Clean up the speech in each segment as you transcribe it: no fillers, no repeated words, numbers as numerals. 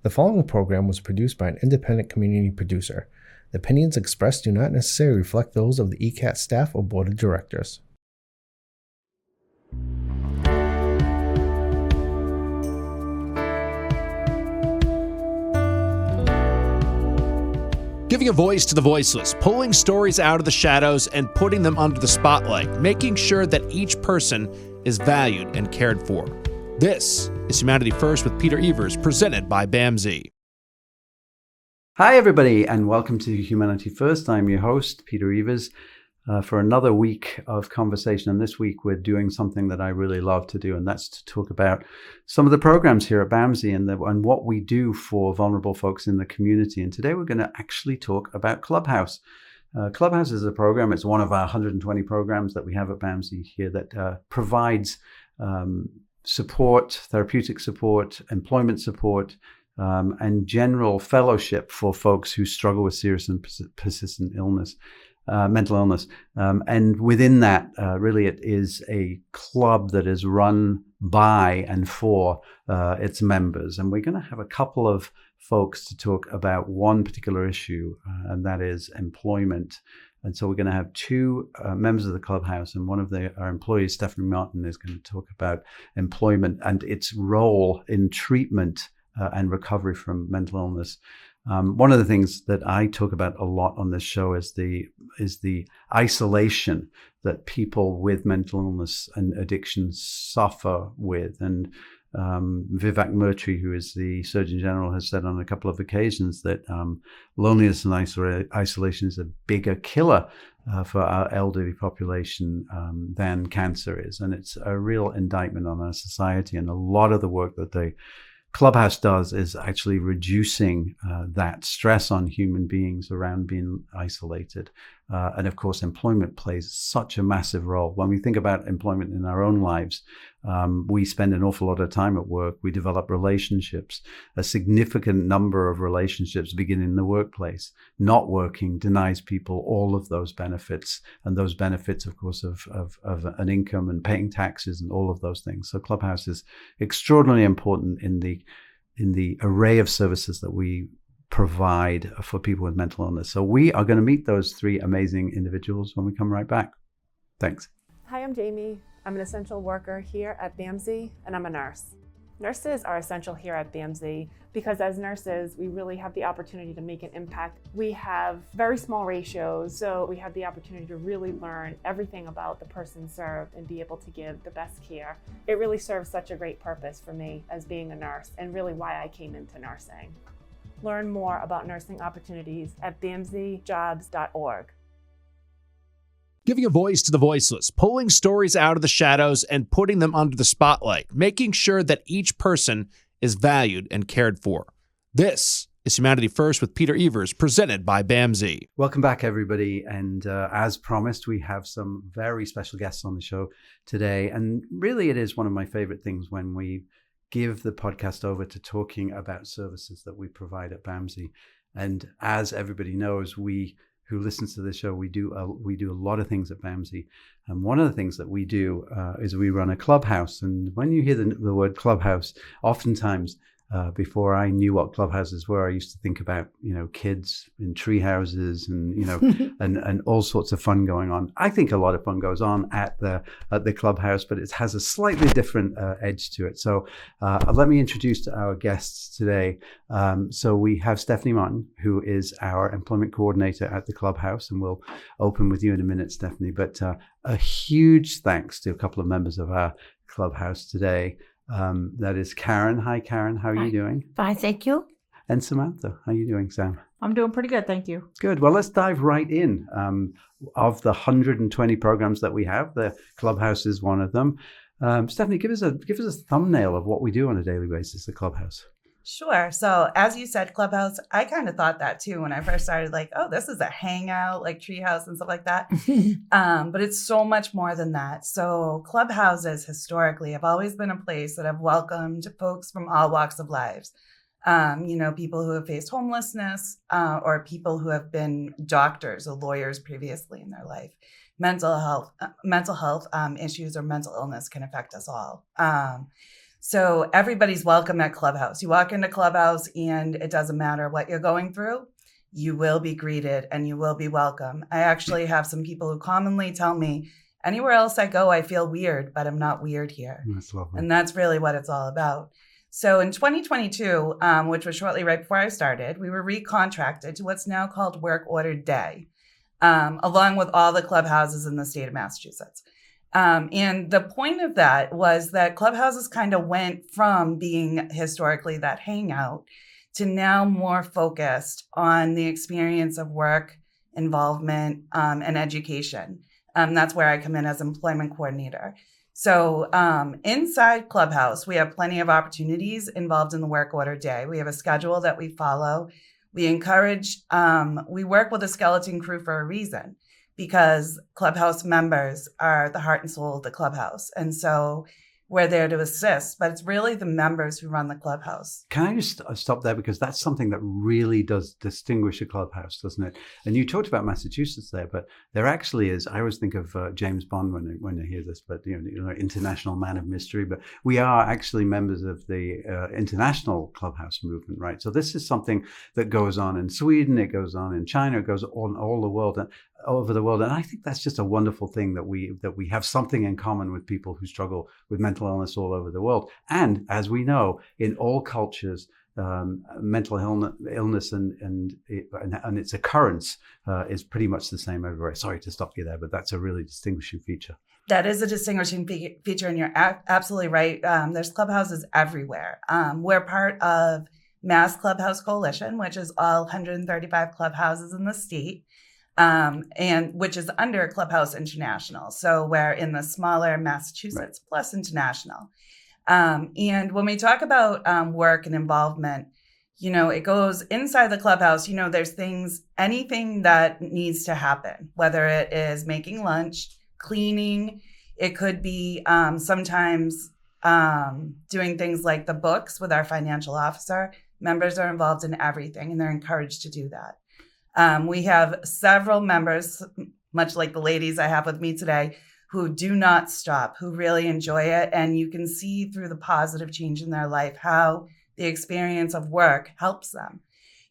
The following program was produced by an independent community producer. The opinions expressed do not necessarily reflect those of the ECAT staff or board of directors. Giving a voice to the voiceless, pulling stories out of the shadows and putting them under the spotlight, making sure that each person is valued and cared for. This is Humanity First with Peter Evers, presented by BAMSI. Hi, everybody, and welcome to Humanity First. I'm your host, Peter Evers, for another week of conversation. And this week, we're doing something that I really love to do, and that's to talk about some of the programs here at BAMSI and what we do for vulnerable folks in the community. And today, we're going to actually talk about Clubhouse. Clubhouse is a program. It's one of our 120 programs that we have at BAMSI here that provides support, therapeutic support, employment support, and general fellowship for folks who struggle with serious and persistent illness, mental illness. And within that, really, it is a club that is run by and for its members. And we're going to have a couple of folks to talk about one particular issue, and that is employment. And so we're going to have two members of the Clubhouse, and one of our employees, Stephanie Martin, is going to talk about employment and its role in treatment and recovery from mental illness. One of the things that I talk about a lot on this show is the isolation that people with mental illness and addiction suffer with. And Vivek Murthy, who is the Surgeon General, has said on a couple of occasions that loneliness and isolation is a bigger killer for our elderly population than cancer is. And it's a real indictment on our society. And a lot of the work that the Clubhouse does is actually reducing that stress on human beings around being isolated. And of course, employment plays such a massive role. When we think about employment in our own lives, we spend an awful lot of time at work. We develop relationships. A significant number of relationships begin in the workplace. Not working denies people all of those benefits. And those benefits, of course, of an income and paying taxes and all of those things. So Clubhouse is extraordinarily important in the array of services that we provide for people with mental illness. So we are going to meet those three amazing individuals when we come right back. Thanks. Hi, I'm Jamie. I'm an essential worker here at BAMSI, and I'm a nurse. Nurses are essential here at BAMSI because as nurses, we really have the opportunity to make an impact. We have very small ratios, so we have the opportunity to really learn everything about the person served and be able to give the best care. It really serves such a great purpose for me as being a nurse and really why I came into nursing. Learn more about nursing opportunities at bamsijobs.org. Giving a voice to the voiceless, pulling stories out of the shadows and putting them under the spotlight, making sure that each person is valued and cared for. This is Humanity First with Peter Evers, presented by BAMSI. Welcome back, everybody. And as promised, we have some very special guests on the show today. And really, it is one of my favorite things when we give the podcast over to talking about services that we provide at BAMSI. And as everybody knows, who listens to this show, we do a lot of things at BAMSI. And one of the things that we do is we run a clubhouse. And when you hear the word clubhouse, oftentimes before I knew what clubhouses were, I used to think about, kids in tree houses and, and all sorts of fun going on. I think a lot of fun goes on at the clubhouse, but it has a slightly different edge to it. So let me introduce our guests today. So we have Stephanie Martin, who is our employment coordinator at the clubhouse, and we'll open with you in a minute, Stephanie. But a huge thanks to a couple of members of our clubhouse today. That is Karen. Hi, Karen. How are you doing? Fine, thank you. And Samantha. How are you doing, Sam? I'm doing pretty good, thank you. Good. Well, let's dive right in. Of the 120 programs that we have, the Clubhouse is one of them. Stephanie, give us a thumbnail of what we do on a daily basis at Clubhouse. Sure. So as you said, Clubhouse, I kind of thought that too when I first started, like, oh, this is a hangout, like treehouse and stuff like that. But it's so much more than that. So clubhouses historically have always been a place that have welcomed folks from all walks of lives. People who have faced homelessness or people who have been doctors or lawyers previously in their life. Mental health issues or mental illness can affect us all. So everybody's welcome at Clubhouse. You walk into Clubhouse and it doesn't matter what you're going through, you will be greeted and you will be welcome. I actually have some people who commonly tell me, anywhere else I go, I feel weird, but I'm not weird here. That's lovely. And that's really what it's all about. So in 2022, which was shortly right before I started, we were recontracted to what's now called Work Order Day, along with all the clubhouses in the state of Massachusetts. And the point of that was that clubhouses kind of went from being historically that hangout to now more focused on the experience of work, involvement, and education. That's where I come in as employment coordinator. So inside Clubhouse, we have plenty of opportunities involved in the Work Order Day. We have a schedule that we follow. We encourage, we work with a skeleton crew for a reason, because Clubhouse members are the heart and soul of the Clubhouse. And so we're there to assist, but it's really the members who run the Clubhouse. Can I just stop there? Because that's something that really does distinguish a Clubhouse, doesn't it? And you talked about Massachusetts there, but there actually is, I always think of James Bond when I hear this, but international man of mystery, but we are actually members of the international Clubhouse movement, right? So this is something that goes on in Sweden, it goes on in China, it goes on all the world, over the world. And I think that's just a wonderful thing that we have something in common with people who struggle with mental illness all over the world. And as we know, in all cultures, mental illness and its occurrence is pretty much the same everywhere. Sorry to stop you there, but that's a really distinguishing feature. That is a distinguishing feature, and you're absolutely right. There's clubhouses everywhere. We're part of Mass Clubhouse Coalition, which is all 135 clubhouses in the state. And which is under Clubhouse International. So we're in the smaller Massachusetts plus international. And when we talk about work and involvement, it goes inside the Clubhouse. There's anything that needs to happen, whether it is making lunch, cleaning. It could be sometimes doing things like the books with our financial officer. Members are involved in everything, and they're encouraged to do that. We have several members, much like the ladies I have with me today, who do not stop, who really enjoy it. And you can see through the positive change in their life how the experience of work helps them.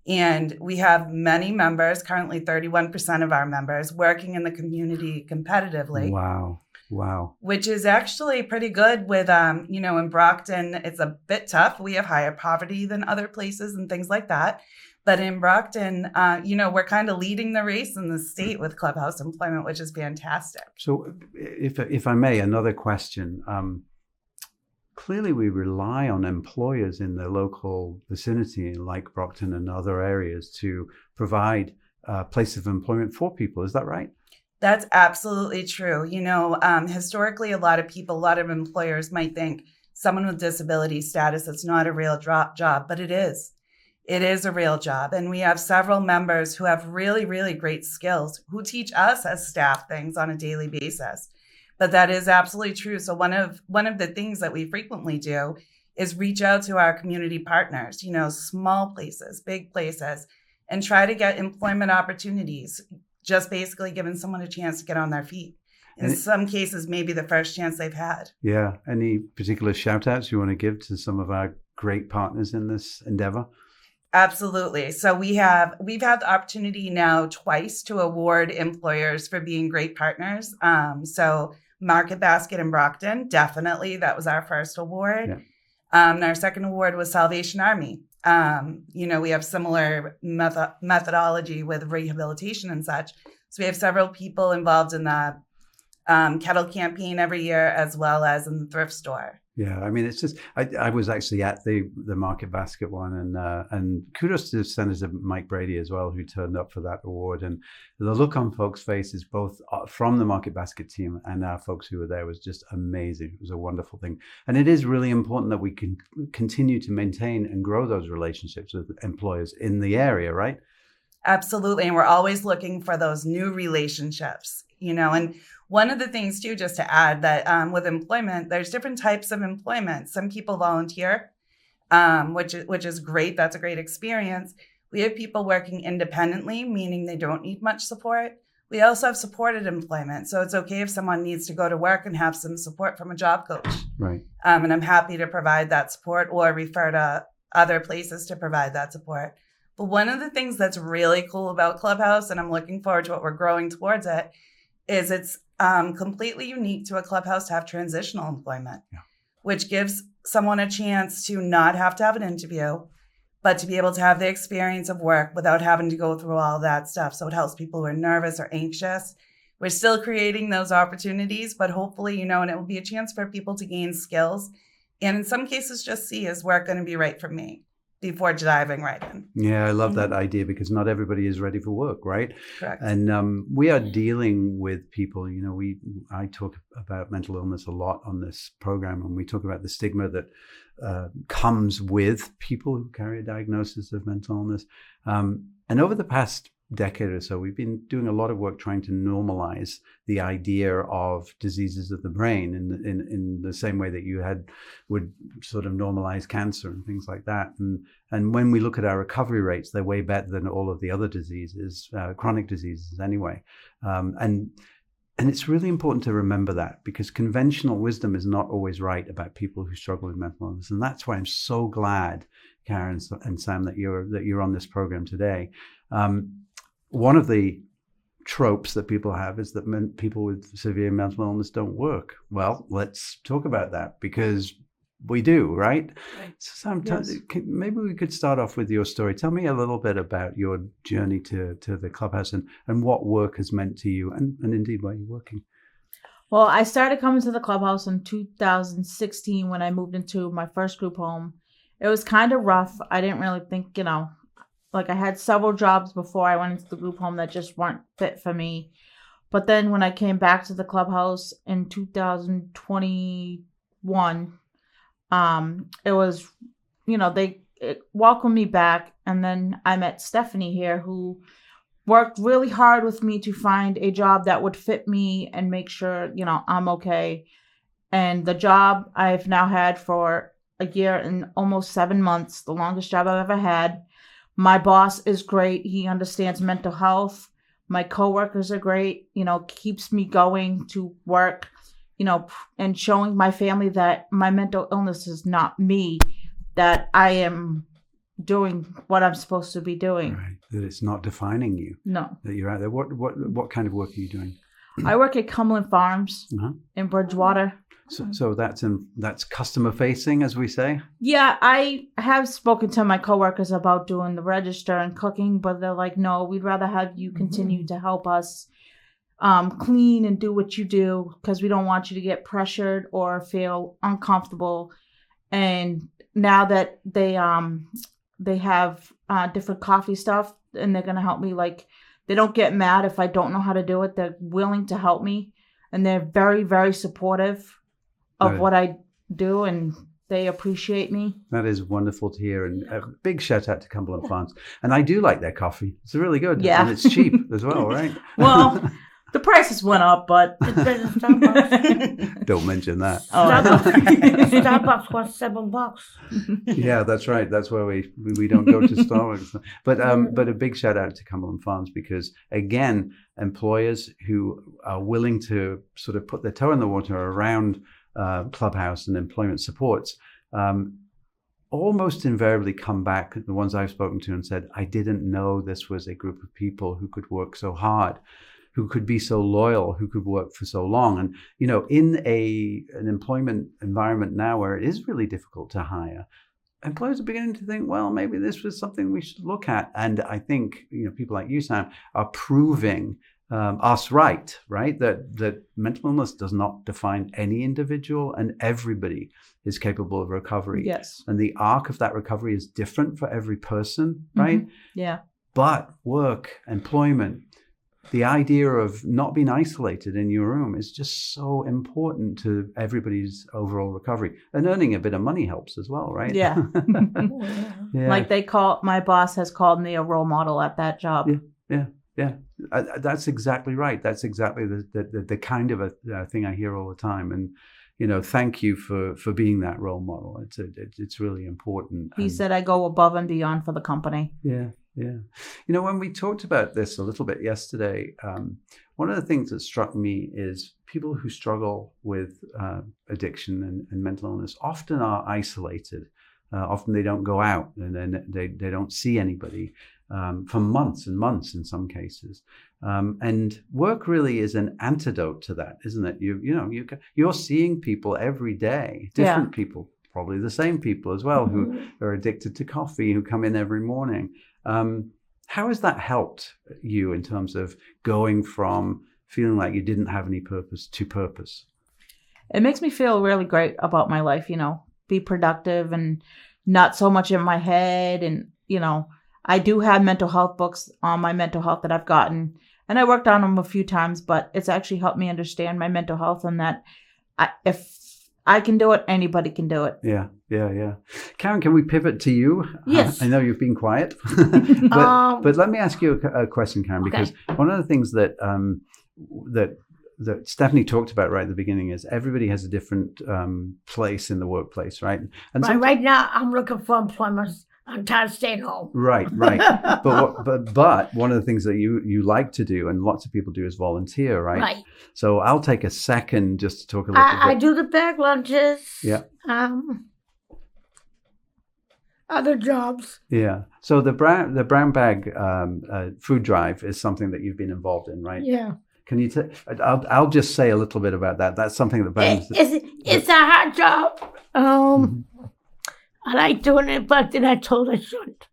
And we have many members, currently 31% of our members, working in the community competitively. Wow. Which is actually pretty good with, in Brockton, it's a bit tough. We have higher poverty than other places and things like that. But in Brockton, we're kind of leading the race in the state with Clubhouse employment, which is fantastic. So if I may, another question. Clearly, we rely on employers in the local vicinity, like Brockton and other areas, to provide places of employment for people. Is that right? That's absolutely true. Historically, a lot of employers might think someone with disability status, it's not a real job, but it is. It is a real job. And we have several members who have really, really great skills who teach us as staff things on a daily basis. But that is absolutely true. So one of the things that we frequently do is reach out to our community partners, small places, big places, and try to get employment opportunities, just basically giving someone a chance to get on their feet. In some cases, maybe the first chance they've had. Yeah. Any particular shout outs you want to give to some of our great partners in this endeavor? Absolutely. So we've had the opportunity now twice to award employers for being great partners. So Market Basket in Brockton, definitely. That was our first award. Yeah. And our second award was Salvation Army. We have similar methodology with rehabilitation and such. So we have several people involved in the kettle campaign every year, as well as in the thrift store. Yeah, I mean, it's just, I was actually at the Market Basket one, and kudos to Senator Mike Brady as well, who turned up for that award. And the look on folks' faces, both from the Market Basket team and our folks who were there, was just amazing. It was a wonderful thing. And it is really important that we can continue to maintain and grow those relationships with employers in the area, right? Absolutely. And we're always looking for those new relationships, and one of the things too, just to add that with employment, there's different types of employment. Some people volunteer, which is great. That's a great experience. We have people working independently, meaning they don't need much support. We We also have supported employment. So it's okay if someone needs to go to work and have some support from a job coach. Right. And I'm happy to provide that support or refer to other places to provide that support. But one of the things that's really cool about Clubhouse, and I'm looking forward to what we're growing towards it, is it's completely unique to a Clubhouse to have transitional employment, which gives someone a chance to not have to have an interview, but to be able to have the experience of work without having to go through all that stuff. So it helps people who are nervous or anxious. We're still creating those opportunities, but hopefully, and it will be a chance for people to gain skills. And in some cases, just see, is work going to be right for me before diving right in? Yeah, I love that idea because not everybody is ready for work, right? Correct. And we are dealing with people, I talk about mental illness a lot on this program, and we talk about the stigma that comes with people who carry a diagnosis of mental illness. And over the past decade or so, we've been doing a lot of work trying to normalize the idea of diseases of the brain in the same way that you would sort of normalize cancer and things like that. And when we look at our recovery rates, they're way better than all of the other diseases, chronic diseases anyway. And it's really important to remember that, because conventional wisdom is not always right about people who struggle with mental illness. And that's why I'm so glad, Karen and Sam, that you're on this program today. One of the tropes that people have is that people with severe mental illness don't work. Well, let's talk about that, because we do, right? So sometimes maybe we could start off with your story. Tell me a little bit about your journey to the Clubhouse and what work has meant to you, and indeed why you're working. Well, I started coming to the Clubhouse in 2016 when I moved into my first group home. It was kind of rough. I didn't really think, like I had several jobs before I went into the group home that just weren't fit for me. But then when I came back to the Clubhouse in 2021, it was, they welcomed me back. And then I met Stephanie here, who worked really hard with me to find a job that would fit me and make sure, I'm okay. And the job I've now had for a year and almost 7 months, the longest job I've ever had. My boss is great. He understands mental health. My coworkers are great, keeps me going to work, and showing my family that my mental illness is not me, that I am doing what I'm supposed to be doing. Right. That it's not defining you. No. That you're out there. What kind of work are you doing? I work at Cumberland Farms in Bridgewater. So that's customer facing, as we say? Yeah, I have spoken to my coworkers about doing the register and cooking, but they're like, no, we'd rather have you continue to help us clean and do what you do, because we don't want you to get pressured or feel uncomfortable. And now that they have different coffee stuff, and they're going to help me, like, they don't get mad if I don't know how to do it. They're willing to help me, and they're very, very supportive of what I do, and they appreciate me. That is wonderful to hear, and a big shout out to Cumberland Farms. And I do like their coffee. It's really good. Yeah. And it's cheap as well, right? Well, the prices went up, but It's better than Starbucks. Don't mention that. Starbucks costs $7. Yeah, that's right. That's where we don't go to Starbucks. But a big shout out to Cumberland Farms, because again, employers who are willing to sort of put their toe in the water around Clubhouse and employment supports almost invariably come back, the ones I've spoken to, and said, I didn't know this was a group of people who could work so hard, who could be so loyal, who could work for so long. And, in an employment environment now where it is really difficult to hire, employers are beginning to think, well, maybe this was something we should look at. And I think, people like you, Sam, are proving us right? That mental illness does not define any individual, and everybody is capable of recovery. yes. And the arc of that recovery is different for every person, right? Mm-hmm. Yeah. But work, employment, the idea of not being isolated in your room is just so important to everybody's overall recovery. And earning a bit of money helps as well, right? Yeah. Yeah. Like my boss has called me a role model at that job. Yeah. That's exactly right. That's exactly the kind of a thing I hear all the time. And, thank you for being that role model. It's really important. He said I go above and beyond for the company. Yeah. Yeah. When we talked about this a little bit yesterday, one of the things that struck me is people who struggle with addiction and mental illness often are isolated. Often they don't go out, and then they don't see anybody for months and months in some cases. And work really is an antidote to that, isn't it? You're seeing people every day, different people, probably the same people as well, who are addicted to coffee, who come in every morning. How has that helped you in terms of going from feeling like you didn't have any purpose to purpose? It makes me feel really great about my life, be productive and not so much in my head. And, I do have mental health books on my mental health that I've gotten, and I worked on them a few times, but it's actually helped me understand my mental health, and that if I can do it, anybody can do it. Yeah. Karen, can we pivot to you? Yes. I know you've been quiet, but let me ask you a question, Karen, because one of the things that Stephanie talked about right at the beginning is everybody has a different place in the workplace, right? And right now, I'm looking for employment. I'm tired of staying home. Right. But one of the things that you like to do, and lots of people do, is volunteer, right? Right. So I'll take a second just to talk a little bit. I do the bag lunches. Yeah. Other jobs. Yeah. So the brown bag food drive is something that you've been involved in, right? Yeah. Can you? I'll just say a little bit about that. That's something that It's a hard job. I like doing it, but then I told I shouldn't.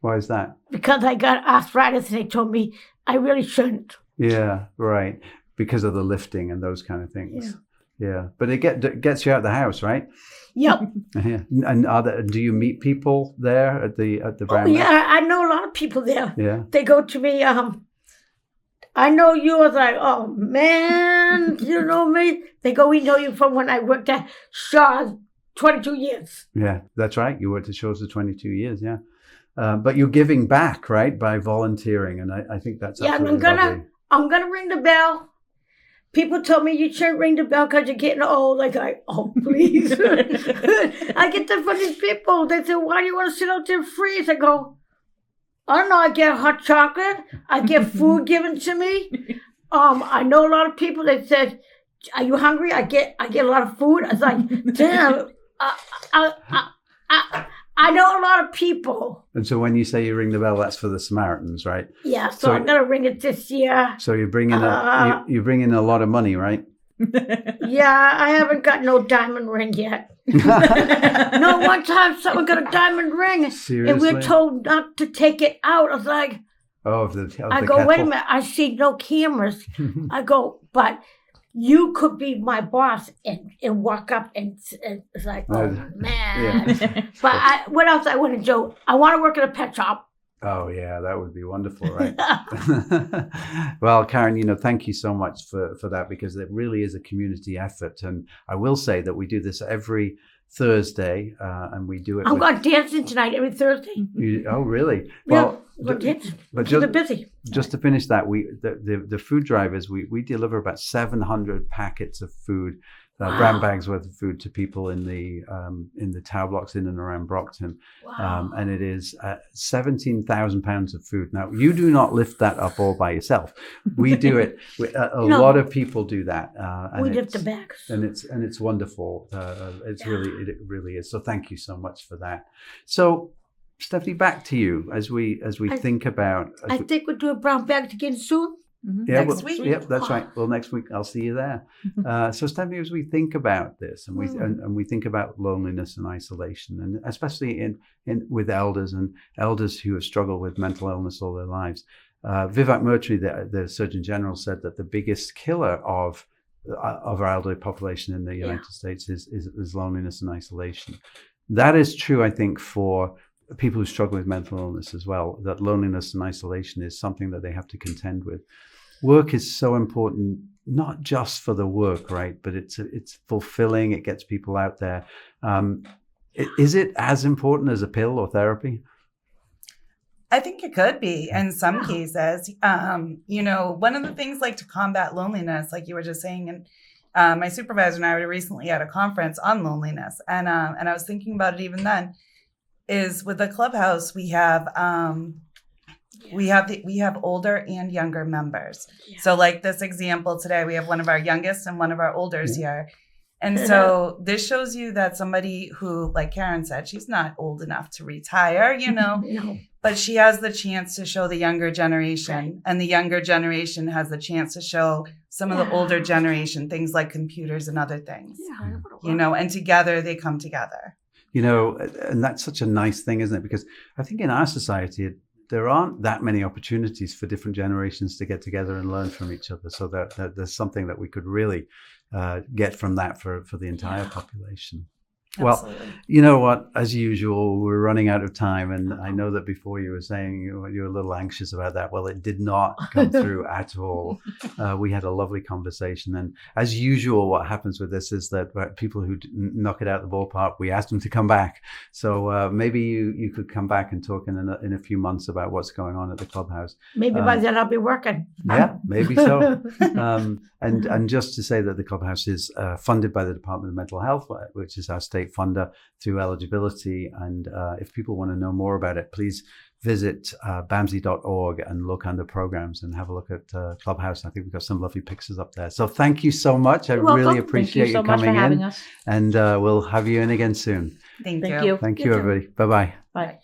Why is that? Because I got arthritis, and they told me I really shouldn't. Yeah, right. Because of the lifting and those kind of things. Yeah. But it gets you out of the house, right? Yep. Yeah. And do you meet people there at the brown bag? Yeah, I know a lot of people there. Yeah. They go to me. I know you. I was like, oh man, you know me. They go, we know you from when I worked at Shaw's 22 years. Yeah, that's right. You worked at Shaw's for 22 years, yeah. But you're giving back, right, by volunteering, and I think that's absolutely lovely. I'm gonna ring the bell. People told me you shouldn't ring the bell because you're getting old. Like, oh, please. I get that from these people. They say, why do you want to sit out there and freeze? I go, I don't know. I get hot chocolate. I get food given to me. I know a lot of people that said, are you hungry? I get a lot of food. I was like, damn. I know a lot of people. And so when you say you ring the bell, that's for the Samaritans, right? Yeah, so I'm gonna ring it this year. So you bring in a lot of money, right? Yeah, I haven't got no diamond ring yet. No, one time someone got a diamond ring. Seriously? And we're told not to take it out. I was like, I go, wait a minute, I see no cameras. I go, but you could be my boss and walk up and it's like, oh man. Yeah. But what else I want to do? I want to work at a pet shop. Oh yeah, that would be wonderful, right? Well, Karen, thank you so much for that, because it really is a community effort. And I will say that we do this every Thursday, and we do it. I'm going dancing tonight every Thursday. Oh, really? Yeah, we're dancing. But they're busy. Just to finish that, the food drivers, we deliver about 700 packets of food, brown bags worth of food to people in the tower blocks in and around Brockton. Wow. And it is 17,000 pounds of food. Now, you do not lift that up all by yourself. We do it. A lot of people do that. We lift the bags. And it's wonderful. It really is. So thank you so much for that. So, Stephanie, back to you as we think about. I think we'll do a brown bag again soon. Mm-hmm. Yeah, Next week. Yep, that's right. Well, next week I'll see you there. So, Stephanie, as we think about this, and we think about loneliness and isolation, and especially in with elders who have struggled with mental illness all their lives, Vivek Murtry, the Surgeon General, said that the biggest killer of our elderly population in the United States is loneliness and isolation. That is true, I think, for people who struggle with mental illness as well. That loneliness and isolation is something that they have to contend with. Work is so important, not just for the work, right? But it's fulfilling. It gets people out there. Is it as important as a pill or therapy? I think it could be in some cases. One of the things like to combat loneliness, like you were just saying, and my supervisor and I were recently at a conference on loneliness, and I was thinking about it even then. is with the clubhouse, we have older and younger members. Yeah. So like this example today, we have one of our youngest and one of our olders here. And so this shows you that somebody who, like Karen said, she's not old enough to retire, No. but she has the chance to show the younger generation, and the younger generation has the chance to show some of the older generation things like computers and other things, and together they come together. And that's such a nice thing, isn't it? Because I think in our society, there aren't that many opportunities for different generations to get together and learn from each other. So that there's something that we could really get from that for the entire population. Absolutely. Well, you know what? As usual, we're running out of time. And I know that before you were saying you were a little anxious about that. Well, it did not come through at all. We had a lovely conversation. And as usual, what happens with this is that people who knock it out of the ballpark, we ask them to come back. So maybe you could come back and talk in a few months about what's going on at the clubhouse. Maybe by then I'll be working. Yeah, maybe so. And just to say that the clubhouse is funded by the Department of Mental Health, which is our state funder through eligibility. And if people want to know more about it, please visit BAMSI.org and look under programs and have a look at Clubhouse. I think we've got some lovely pictures up there. So thank you so much. I really appreciate you coming in. And we'll have you in again soon. Thank Thank you. you. Thank you, everybody. Bye-bye. Bye.